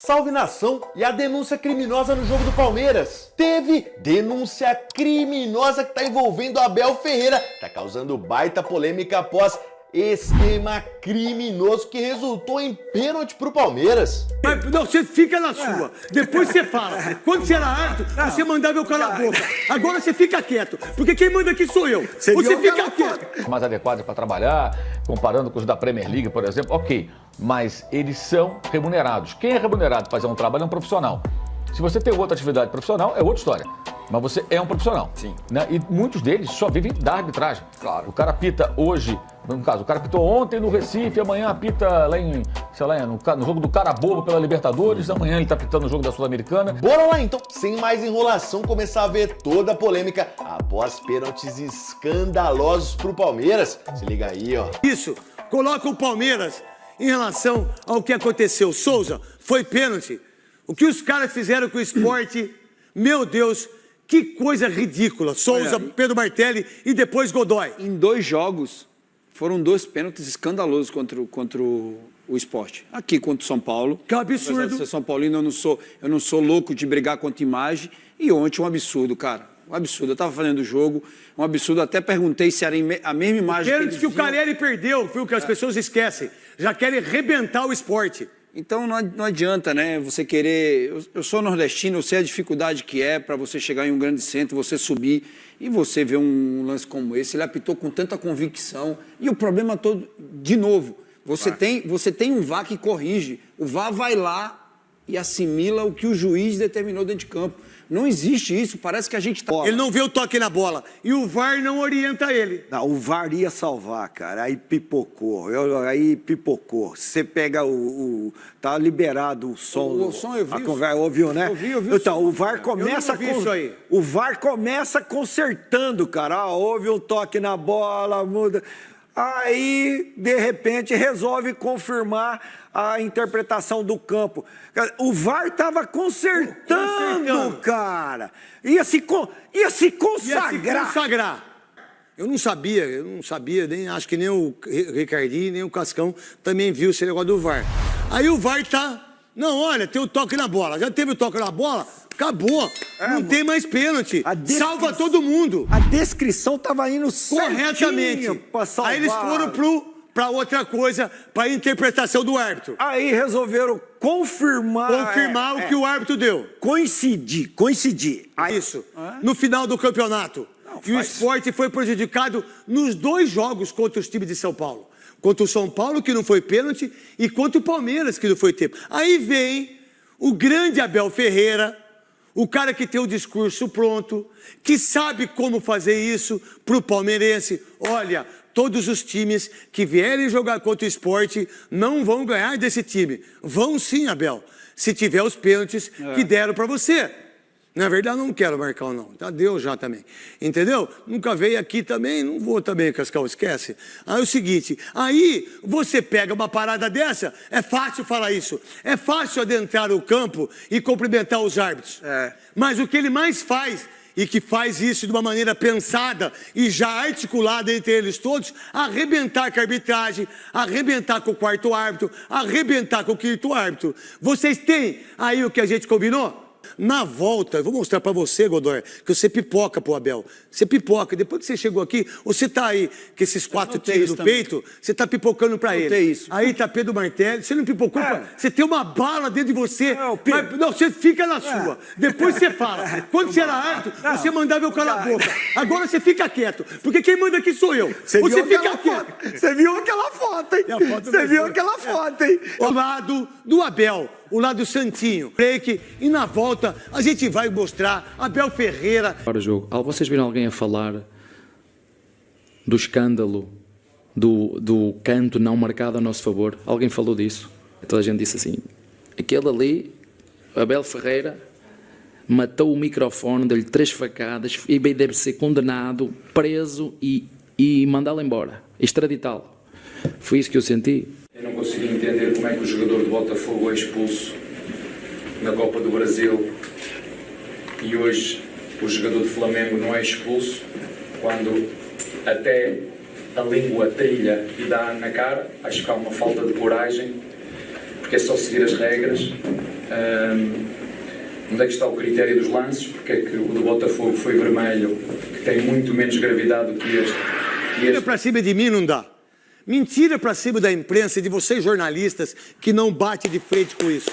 Salve nação! E a denúncia criminosa no jogo do Palmeiras? Teve denúncia criminosa que tá envolvendo Abel Ferreira, tá causando baita polêmica após esquema criminoso que resultou em pênalti pro Palmeiras. Mas, não, você fica na sua. Depois você fala. Quando você era árbitro, você mandava eu calar a boca. Agora você fica quieto. Porque quem manda aqui sou eu. Você fica quieto. Mais adequados para trabalhar, comparando com os da Premier League, por exemplo, ok. Mas eles são remunerados. Quem é remunerado para fazer um trabalho é um profissional. Se você tem outra atividade profissional, é outra história. Mas você é um profissional. Sim. Né? E muitos deles só vivem da arbitragem. Claro. O cara apita hoje, no caso, o cara apitou ontem no Recife, amanhã apita lá em, sei lá, no jogo do Carabobo pela Libertadores, amanhã ele tá apitando no jogo da Sul-Americana. Bora lá então, sem mais enrolação, começar a ver toda a polêmica após pênaltis escandalosos pro Palmeiras. Se liga aí, ó. Isso, coloca o Palmeiras em relação ao que aconteceu. Souza, foi pênalti. O que os caras fizeram com o Sport, meu Deus, que coisa ridícula. Souza, olha, Pedro Martelli e depois Godoy. Em 2 jogos, foram 2 pênaltis escandalosos contra o Sport. Aqui contra o São Paulo. Que é um absurdo. Apesar de ser São Paulino, eu não sou louco de brigar contra imagem. E ontem um absurdo, cara. Um absurdo. Eu estava fazendo o jogo, um absurdo. Até perguntei se era a mesma imagem. O pênalti que o Carelli perdeu, viu, que as pessoas esquecem. Já querem rebentar o Sport. Então não adianta, né, você querer... Eu sou nordestino, eu sei a dificuldade que é para você chegar em um grande centro, você subir e você ver um lance como esse. Ele apitou com tanta convicção. E o problema todo, de novo, você tem um VAR que corrige. O VAR vai lá e assimila o que o juiz determinou dentro de campo. Não existe isso, parece que a gente tá... Ele não vê o toque na bola e o VAR não orienta ele. Não, o VAR ia salvar, cara, aí pipocou, Você pega tá liberado o som. O som eu vi. A conversa, ouviu, né? Eu vi então, o VAR começa... isso aí. O VAR começa consertando, cara. Houve um toque na bola, muda... Aí, de repente, resolve confirmar a interpretação do campo. O VAR estava consertando, cara. Ia se consagrar. Eu não sabia, nem acho que nem o Ricardinho, nem o Cascão também viu esse negócio do VAR. Aí o VAR tá... Não, olha, tem o toque na bola. Já teve o toque na bola, acabou. Não tem mais pênalti. Salva todo mundo. A descrição estava indo corretamente. Aí eles foram para outra coisa, para a interpretação do árbitro. Aí resolveram confirmar o que o árbitro deu. Coincidir. Isso. No final do campeonato. E o Sport foi prejudicado nos 2 jogos contra os times de São Paulo. Contra o São Paulo, que não foi pênalti, e contra o Palmeiras, que não foi tempo. Aí vem o grande Abel Ferreira, o cara que tem o discurso pronto, que sabe como fazer isso para o palmeirense. Olha, todos os times que vierem jogar contra o Sport não vão ganhar desse time. Vão sim, Abel, se tiver os pênaltis que deram para você. Na verdade, eu não quero marcar ou não. Já deu já também. Entendeu? Nunca veio aqui também, não vou também, Cascal, esquece. Aí é o seguinte, aí você pega uma parada dessa, é fácil falar isso. É fácil adentrar o campo e cumprimentar os árbitros. Mas o que ele mais faz, e que faz isso de uma maneira pensada e já articulada entre eles todos, arrebentar com a arbitragem, arrebentar com o 4º árbitro, arrebentar com o 5º árbitro. Vocês têm aí o que a gente combinou? Na volta, eu vou mostrar pra você, Godoy, que você pipoca pro Abel. Você pipoca. Depois que você chegou aqui, você tá aí com esses 4 tiros no peito, você tá pipocando pra ele. Isso. Aí tá Pedro Martelli, você não pipocou, você tem uma bala dentro de você. Não, você fica na sua. Depois você fala. Quando você era árbitro, você mandava eu calar a boca. Agora você fica quieto, porque quem manda aqui sou eu. Você fica quieto. Você viu aquela foto, hein? Você viu aquela foto, hein? O lado do Abel. O lado Santinho, break, e na volta a gente vai mostrar Abel Ferreira. Para o jogo, vocês viram alguém a falar do escândalo do canto não marcado a nosso favor? Alguém falou disso? Toda a gente disse assim, aquele ali, Abel Ferreira, matou o microfone, deu-lhe 3 facadas e deve ser condenado, preso e mandá-lo embora, extraditá-lo. Foi isso que eu senti. Eu não consigo entender como é que o jogador do Botafogo é expulso na Copa do Brasil e hoje o jogador do Flamengo não é expulso, quando até a língua trilha e dá na cara. Acho que há uma falta de coragem, porque é só seguir as regras. Onde é que está o critério dos lances? Porque é que o do Botafogo foi vermelho, que tem muito menos gravidade do que este? Mentira pra cima de mim não dá. Mentira pra cima da imprensa e de vocês jornalistas que não batem de frente com isso.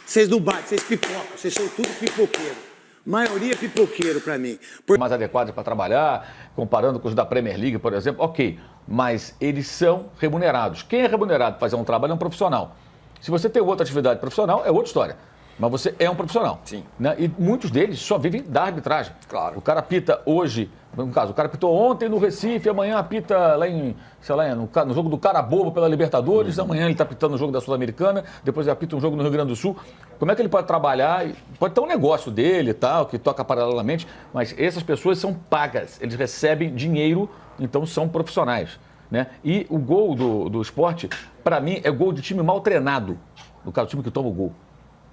Vocês não batem, vocês pipocam, vocês são tudo pipoqueiro. Maioria pipoqueiro pra mim. Mais adequados para trabalhar, comparando com os da Premier League, por exemplo, ok, mas eles são remunerados. Quem é remunerado para fazer um trabalho é um profissional. Se você tem outra atividade profissional, é outra história. Mas você é um profissional. Sim. Né? E muitos deles só vivem da arbitragem. Claro. O cara apita hoje, no caso, o cara apitou ontem no Recife, amanhã apita lá em, sei lá, no jogo do Carabobo pela Libertadores, amanhã ele está apitando no jogo da Sul-Americana, depois ele apita um jogo no Rio Grande do Sul. Como é que ele pode trabalhar? Pode ter um negócio dele e tal, que toca paralelamente, mas essas pessoas são pagas, eles recebem dinheiro, então são profissionais. Né? E o gol do Sport, para mim, é gol de time mal treinado, no caso, o time que toma o gol.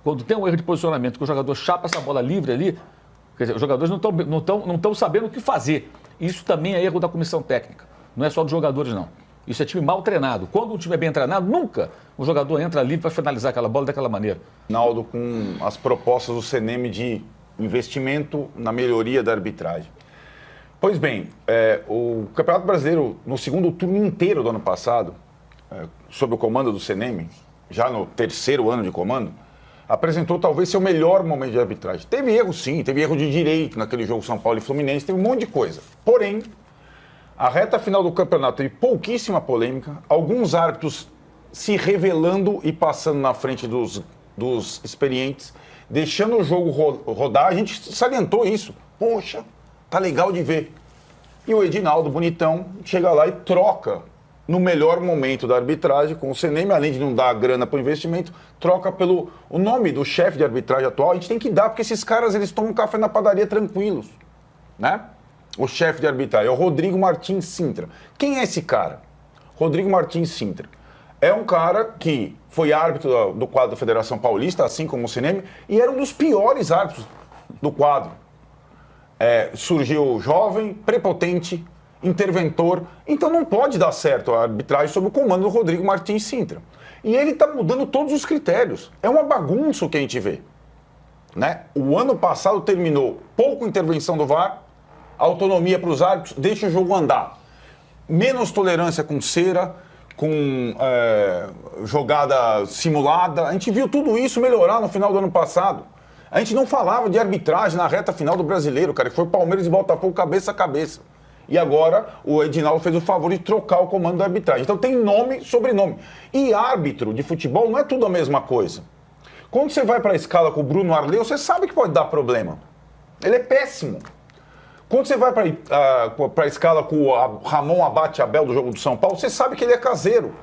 Quando tem um erro de posicionamento, que o jogador chapa essa bola livre ali, quer dizer, os jogadores não estão sabendo o que fazer. Isso também é erro da comissão técnica. Não é só dos jogadores, não. Isso é time mal treinado. Quando um time é bem treinado, nunca o jogador entra livre para finalizar aquela bola daquela maneira. Naldo, com as propostas do CNM de investimento na melhoria da arbitragem. Pois bem, o Campeonato Brasileiro, no segundo turno inteiro do ano passado, sob o comando do CNM, já no terceiro ano de comando, apresentou talvez seu melhor momento de arbitragem. Teve erro sim, teve erro de direito naquele jogo São Paulo e Fluminense, teve um monte de coisa. Porém, a reta final do campeonato teve pouquíssima polêmica, alguns árbitros se revelando e passando na frente dos experientes, deixando o jogo rodar. A gente salientou isso. Poxa, tá legal de ver. E o Edinaldo, bonitão, chega lá e troca no melhor momento da arbitragem, com o CNM, além de não dar grana para o investimento, troca pelo o nome do chefe de arbitragem atual. A gente tem que dar, porque esses caras, eles tomam café na padaria tranquilos, né? O chefe de arbitragem é o Rodrigo Martins Sintra. Quem é esse cara? Rodrigo Martins Sintra. É um cara que foi árbitro do quadro da Federação Paulista, assim como o CNM, e era um dos piores árbitros do quadro. Surgiu jovem, prepotente, interventor, então não pode dar certo a arbitragem sob o comando do Rodrigo Martins Sintra. E ele está mudando todos os critérios. É uma bagunça o que a gente vê. Né? O ano passado terminou pouco intervenção do VAR, autonomia para os árbitros, deixa o jogo andar. Menos tolerância com cera, com jogada simulada. A gente viu tudo isso melhorar no final do ano passado. A gente não falava de arbitragem na reta final do Brasileiro, cara, que foi Palmeiras e Botafogo cabeça a cabeça. E agora o Edinaldo fez o favor de trocar o comando da arbitragem. Então tem nome, sobrenome. E árbitro de futebol não é tudo a mesma coisa. Quando você vai para a escala com o Bruno Arleu, você sabe que pode dar problema. Ele é péssimo. Quando você vai para a escala com o Ramon Abate Abel do jogo do São Paulo, você sabe que ele é caseiro.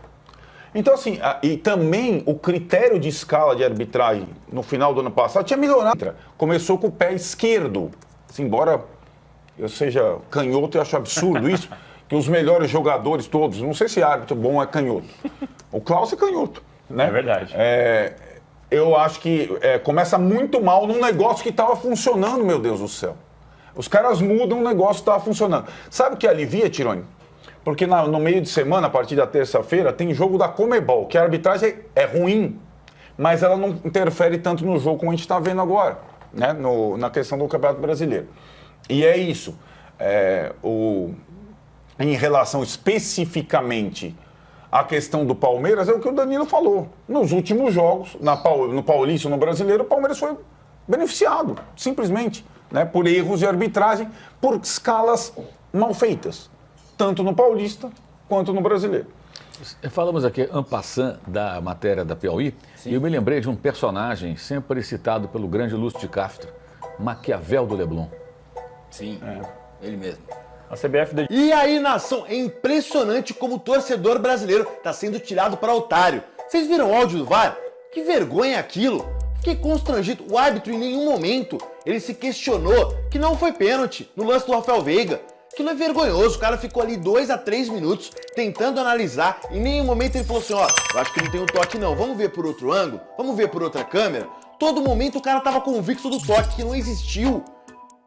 Então, assim, e também o critério de escala de arbitragem no final do ano passado tinha melhorado. Começou com o pé esquerdo. Assim, embora eu seja canhoto, eu acho absurdo isso, que os melhores jogadores todos, não sei se árbitro bom é canhoto. O Klaus é canhoto, né? É verdade. Eu acho que começa muito mal num negócio que estava funcionando, meu Deus do céu. Os caras mudam um negócio que estava funcionando. Sabe o que alivia, Tironi? Porque no meio de semana, a partir da terça-feira, tem jogo da Conmebol, que a arbitragem é ruim, mas ela não interfere tanto no jogo como a gente está vendo agora, né? Na questão do Campeonato Brasileiro. E é isso. Em relação especificamente à questão do Palmeiras, é o que o Danilo falou. Nos últimos jogos, no Paulista e no Brasileiro, o Palmeiras foi beneficiado, simplesmente, né, por erros de arbitragem, por escalas mal feitas, tanto no Paulista quanto no Brasileiro. Falamos aqui, en passant, da matéria da Piauí, e eu me lembrei de um personagem sempre citado pelo grande Lúcio de Castro, Maquiavel do Leblon. Sim, ele mesmo. A CBF... E aí, nação, é impressionante como o torcedor brasileiro tá sendo tirado para otário. Vocês viram o áudio do VAR? Que vergonha aquilo! Fiquei constrangido. O árbitro, em nenhum momento, ele se questionou que não foi pênalti no lance do Rafael Veiga. Aquilo é vergonhoso. O cara ficou ali 2 a 3 minutos tentando analisar. Em nenhum momento ele falou assim, ó, eu acho que não tem um toque não. Vamos ver por outro ângulo? Vamos ver por outra câmera? Todo momento o cara tava convicto do toque, que não existiu.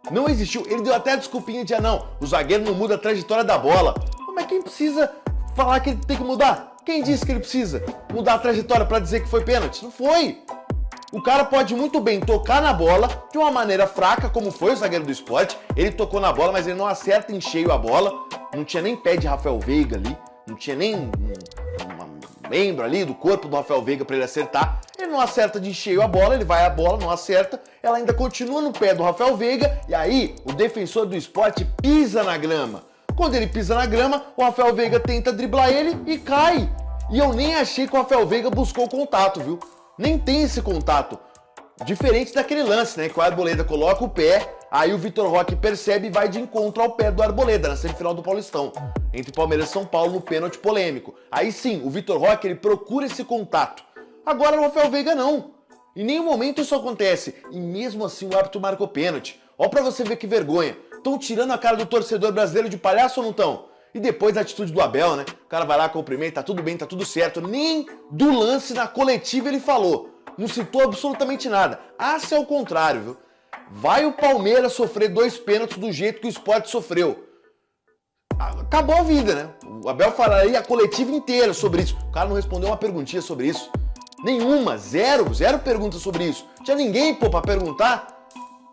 Não existiu. Ele deu até a desculpinha de, não, o zagueiro não muda a trajetória da bola. Mas quem precisa falar que ele tem que mudar? Quem disse que ele precisa mudar a trajetória para dizer que foi pênalti? Não foi. O cara pode muito bem tocar na bola de uma maneira fraca, como foi o zagueiro do Sport. Ele tocou na bola, mas ele não acerta em cheio a bola. Não tinha nem pé de Rafael Veiga ali. Não tinha nem um membro ali do corpo do Rafael Veiga para ele acertar. Ele não acerta de cheio a bola, ele vai a bola, não acerta. Ela ainda continua no pé do Rafael Veiga. E aí, o defensor do Sport pisa na grama. Quando ele pisa na grama, o Rafael Veiga tenta driblar ele e cai. E eu nem achei que o Rafael Veiga buscou o contato, viu? Nem tem esse contato. Diferente daquele lance, né? Que o Arboleda coloca o pé, aí o Vitor Roque percebe e vai de encontro ao pé do Arboleda, na semifinal do Paulistão. Entre Palmeiras e São Paulo, no pênalti polêmico. Aí sim, o Vitor Roque, ele procura esse contato. Agora o Rafael Veiga não. Em nenhum momento isso acontece. E mesmo assim o árbitro marcou pênalti. Ó pra você ver que vergonha. Estão tirando a cara do torcedor brasileiro de palhaço ou não estão? E depois a atitude do Abel, né? O cara vai lá, cumprimenta, tá tudo bem, tá tudo certo. Nem do lance na coletiva ele falou. Não citou absolutamente nada. Ah, se é o contrário, viu? Vai o Palmeiras sofrer 2 pênaltis do jeito que o Sport sofreu. Acabou a vida, né? O Abel falaria a coletiva inteira sobre isso. O cara não respondeu uma perguntinha sobre isso. Nenhuma, zero perguntas sobre isso. Não tinha ninguém, pô, pra perguntar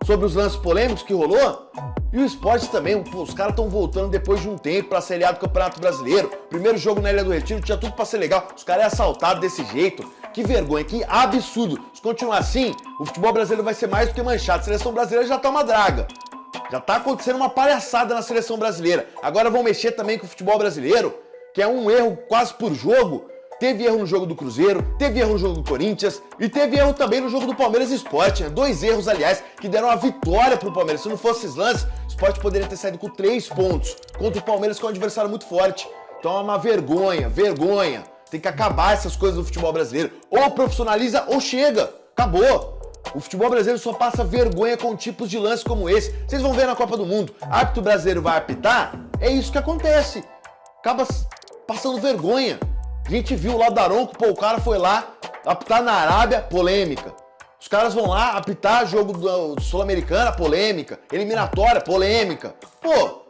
sobre os lances polêmicos que rolou. E o Sport também, pô, os caras estão voltando depois de um tempo pra Série A do Campeonato Brasileiro. Primeiro jogo na Ilha do Retiro, tinha tudo pra ser legal. Os caras é assaltados desse jeito. Que vergonha, que absurdo. Se continuar assim, o futebol brasileiro vai ser mais do que manchado. A seleção brasileira já tá uma draga. Já tá acontecendo uma palhaçada na seleção brasileira. Agora vão mexer também com o futebol brasileiro, que é um erro quase por jogo. Teve erro no jogo do Cruzeiro, teve erro no jogo do Corinthians e teve erro também no jogo do Palmeiras e Sport, né? 2 erros, aliás, que deram a vitória pro Palmeiras. Se não fosse esses lances, o Sport poderia ter saído com 3 pontos contra o Palmeiras, que é um adversário muito forte. Então é uma vergonha. Tem que acabar essas coisas do futebol brasileiro. Ou profissionaliza ou chega. Acabou. O futebol brasileiro só passa vergonha com tipos de lance como esse. Vocês vão ver na Copa do Mundo. Árbitro brasileiro vai apitar, é isso que acontece. Acaba passando vergonha. A gente viu lá o Daronco, pô, o cara foi lá apitar na Arábia, polêmica. Os caras vão lá apitar jogo do Sul-Americana, polêmica. Eliminatória, polêmica. Pô,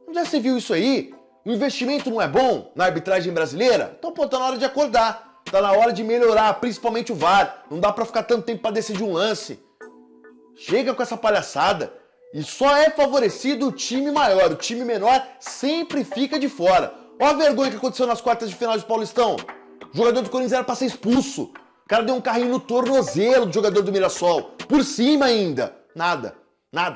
onde já se viu isso aí? O investimento não é bom na arbitragem brasileira? Então, pô, tá na hora de acordar. Tá na hora de melhorar, principalmente o VAR. Não dá pra ficar tanto tempo pra decidir um lance. Chega com essa palhaçada. E só é favorecido o time maior. O time menor sempre fica de fora. Olha a vergonha que aconteceu nas quartas de final de Paulistão. O jogador do Corinthians era pra ser expulso. O cara deu um carrinho no tornozelo do jogador do Mirassol. Por cima ainda. Nada,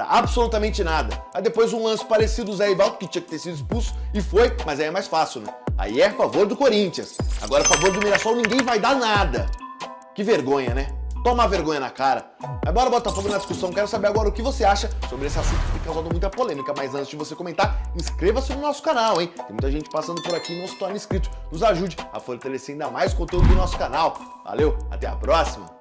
absolutamente nada. Aí depois um lance parecido do Zé Rivaldo, que tinha que ter sido expulso, e foi, mas aí é mais fácil, né? Aí é a favor do Corinthians. Agora a favor do Mirassol ninguém vai dar nada. Que vergonha, né? Toma vergonha na cara. Mas bora Botafogo na discussão. Quero saber agora o que você acha sobre esse assunto que tem causado muita polêmica. Mas antes de você comentar, inscreva-se no nosso canal, hein? Tem muita gente passando por aqui e não se torna inscrito. Nos ajude a fortalecer ainda mais o conteúdo do nosso canal. Valeu, até a próxima!